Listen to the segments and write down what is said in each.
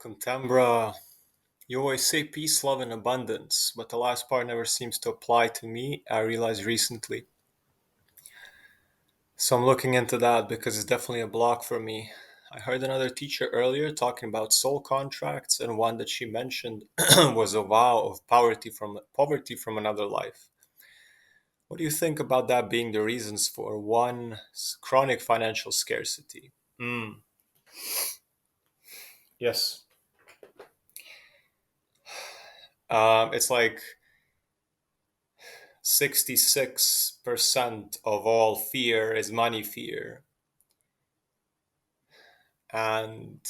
welcome, Tambra. You always say peace, love, and abundance, but the last part never seems to apply to me, I realized recently. So I'm looking into that because it's definitely a block for me. I heard another teacher earlier talking about soul contracts, and one that she mentioned was a vow of poverty from another life. What do you think about that being the reasons for one chronic financial scarcity? Mm, yes. It's like 66% of all fear is money fear. And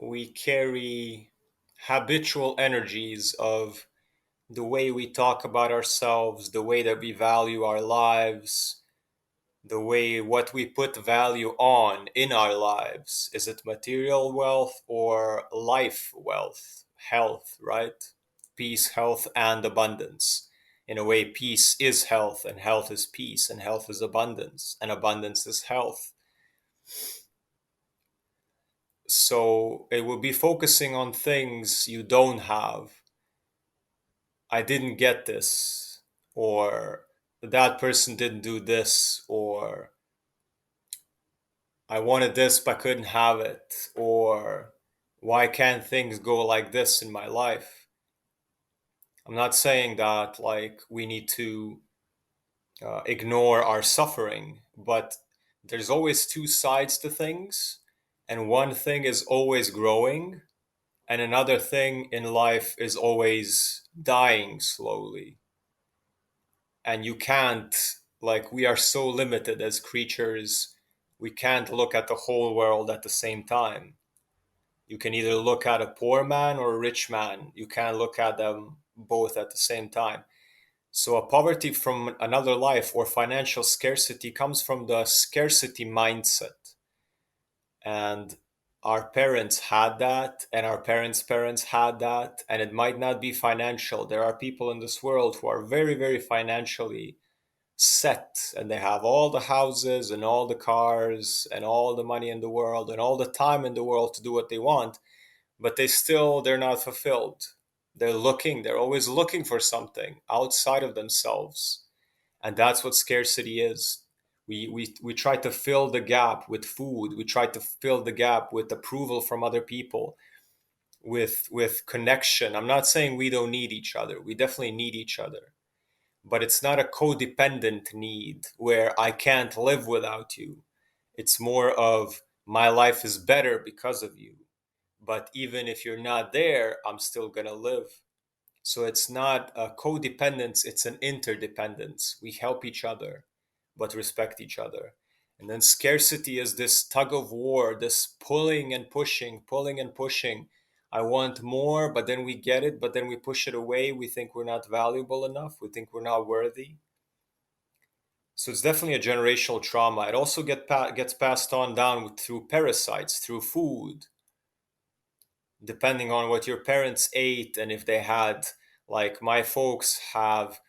we carry habitual energies of the way we talk about ourselves, the way that we value our lives, the way what we put value on in our lives. Is it material wealth or life wealth, health, right? Peace, health, and abundance. In a way, peace is health, and health is peace, and health is abundance, and abundance is health. So it will be focusing on things you don't have. I didn't get this, or that person didn't do this, or I wanted this but couldn't have it, or why can't things go like this in my life? I'm not saying that like we need to ignore our suffering, but there's always two sides to things, and one thing is always growing, and another thing in life is always dying slowly. And you can't, like, we are so limited as creatures, we can't look at the whole world at the same time. You can either look at a poor man or a rich man. You can't look at them both at the same time. So, a poverty from another life or financial scarcity comes from the scarcity mindset. And our parents had that, and our parents' had that, and it might not be financial. There are people in this world who are very, very financially set, and they have all the houses and all the cars and all the money in the world and all the time in the world to do what they want, but they're not fulfilled. They're always looking for something outside of themselves. And that's what scarcity is. We try to fill the gap with food. We try to fill the gap with approval from other people, with connection. I'm not saying we don't need each other. We definitely need each other. But it's not a codependent need where I can't live without you. It's more of my life is better because of you. But even if you're not there, I'm still going to live. So it's not a codependence, it's an interdependence. We help each other, but respect each other. And then scarcity is this tug of war, this pulling and pushing, pulling and pushing. I want more, but then we get it, but then we push it away. We think we're not valuable enough. We think we're not worthy. So it's definitely a generational trauma. It also gets passed on down through parasites, through food, depending on what your parents ate and if they had, like my folks have,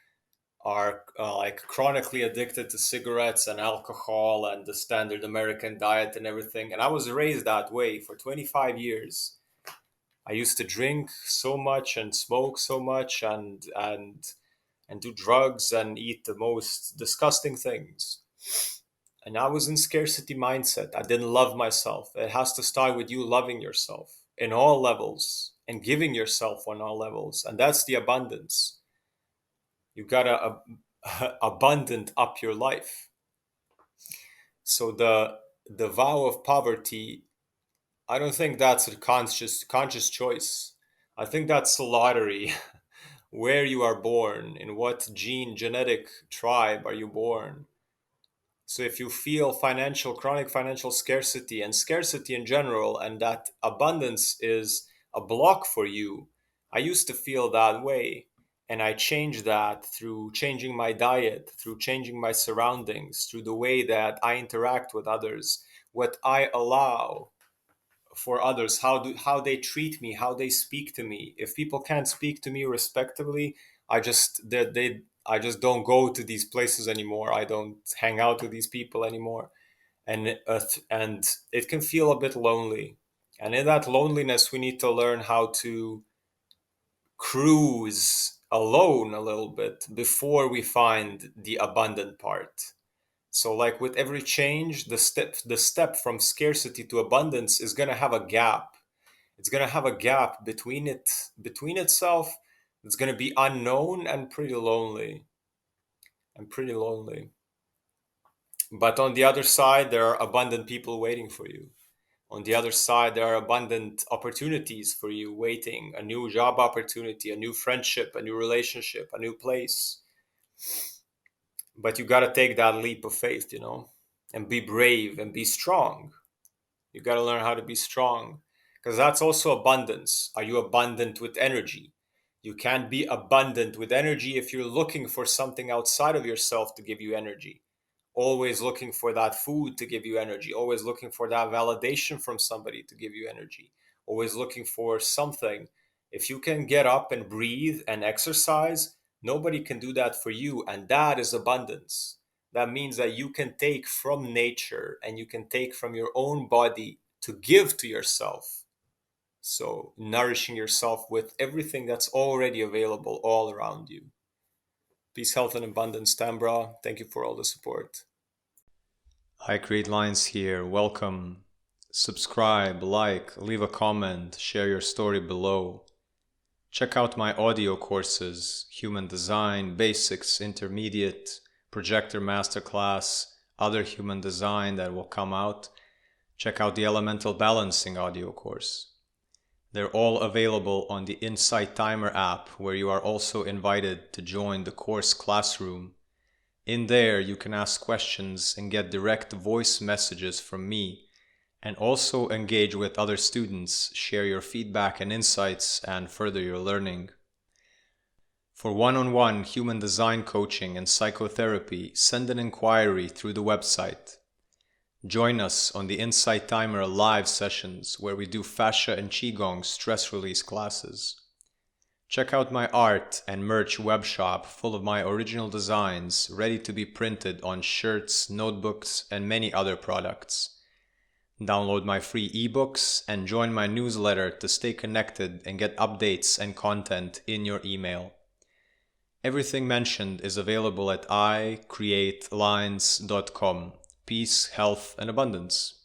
are like chronically addicted to cigarettes and alcohol and the standard American diet and everything. And I was raised that way for 25 years. I used to drink so much and smoke so much and do drugs and eat the most disgusting things. And I was in scarcity mindset. I didn't love myself. It has to start with you loving yourself in all levels and giving yourself on all levels. And that's the abundance. You gotta abundant up your life. So the vow of poverty, I don't think that's a conscious choice. I think that's the lottery. Where you are born, in what genetic tribe are you born. So if you feel chronic financial scarcity and scarcity in general, and that abundance is a block for you, I used to feel that way. And I changed that through changing my diet, through changing my surroundings, through the way that I interact with others, what I allow for others, how they treat me, how they speak to me. If people can't speak to me respectfully, I just don't go to these places anymore. I don't hang out with these people anymore, and it can feel a bit lonely. And in that loneliness, we need to learn how to cruise alone a little bit before we find the abundant part. So like with every change, the step from scarcity to abundance is going to have a gap. It's going to have a gap between itself. It's going to be unknown and pretty lonely. But on the other side, there are abundant people waiting for you. On the other side, there are abundant opportunities for you waiting: a new job opportunity, a new friendship, a new relationship, a new place. But you got to take that leap of faith, and be brave and be strong. You got to learn how to be strong, because that's also abundance. Are you abundant with energy? You can't be abundant with energy if you're looking for something outside of yourself to give you energy. Always looking for that food to give you energy, always looking for that validation from somebody to give you energy, always looking for something. If you can get up and breathe and exercise, nobody can do that for you, and that is abundance. That means that you can take from nature and you can take from your own body to give to yourself. So, nourishing yourself with everything that's already available all around you. Peace, health, and abundance, Tambra. Thank you for all the support. Hi, Create Lines here. Welcome. Subscribe, like, leave a comment, share your story below. Check out my audio courses: Human Design, Basics, Intermediate, Projector Masterclass, other Human Design that will come out. Check out the Elemental Balancing audio course. They're all available on the Insight Timer app, where you are also invited to join the course classroom. In there, you can ask questions and get direct voice messages from me, and also engage with other students, share your feedback and insights, and further your learning. For one-on-one human design coaching and psychotherapy, send an inquiry through the website. Join us on the Insight Timer live sessions, where we do fascia and qigong stress release classes. Check out my art and merch webshop full of my original designs ready to be printed on shirts, notebooks, and many other products. Download my free ebooks and join my newsletter to stay connected and get updates and content in your email. Everything mentioned is available at icreatelines.com. Peace, health, and abundance.